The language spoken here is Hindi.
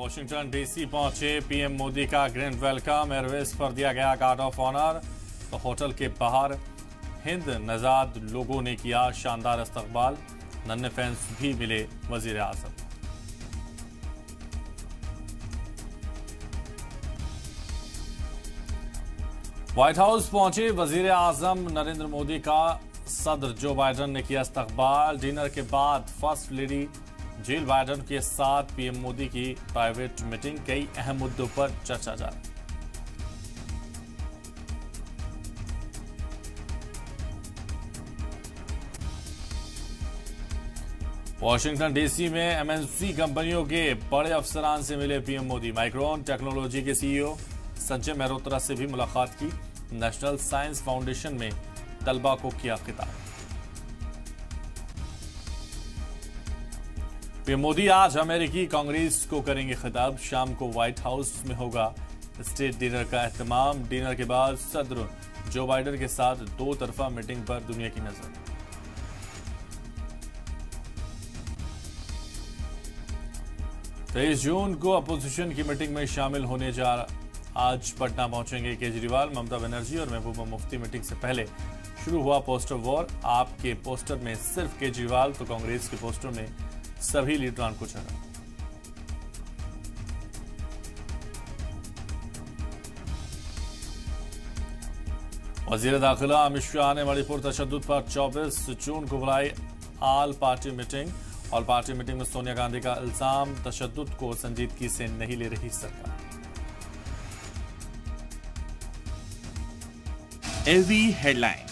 वॉशिंगटन डीसी पहुंचे पीएम मोदी का ग्रैंड वेलकम। एयरवेज पर दिया गया गार्ड ऑफ ऑनर। तो होटल के बाहर हिंद नजाद लोगों ने किया शानदार इस्तकबाल। नन्हे फैंस भी मिले वजीर आजम। व्हाइट हाउस पहुंचे वजीर आजम नरेंद्र मोदी का सदर जो बाइडन ने किया इस्तकबाल। डिनर के बाद फर्स्ट लेडी जिल बाइडन के साथ पीएम मोदी की प्राइवेट मीटिंग। कई अहम मुद्दों पर चर्चा जारी। वॉशिंगटन डीसी में एमएनसी कंपनियों के बड़े अफसरान से मिले पीएम मोदी। माइक्रोन टेक्नोलॉजी के सीईओ संजय मेहरोत्रा से भी मुलाकात की। नेशनल साइंस फाउंडेशन में तलबा को किया खिताब। पीएम मोदी आज अमेरिकी कांग्रेस को करेंगे खिताब। शाम को व्हाइट हाउस में होगा स्टेट डिनर का एहतमाम। डिनर के बाद सदर जो बाइडन के साथ दो तरफा मीटिंग पर दुनिया की नजर। 23 जून को अपोजिशन की मीटिंग में शामिल होने जा आज पटना पहुंचेंगे केजरीवाल। ममता बनर्जी और महबूबा मुफ्ती मीटिंग से पहले शुरू हुआ पोस्टर वॉर। आपके पोस्टर में सिर्फ केजरीवाल तो कांग्रेस के पोस्टर में सभी लीडरान को जगह। वजीर दाखिला अमित शाह ने मणिपुर तशद्दुद पर 24 जून को बुलाई all party meeting. All party meeting में सोनिया गांधी का इल्जाम तशद्दुद को संजीदगी से नहीं ले रही सरकार। LV headline.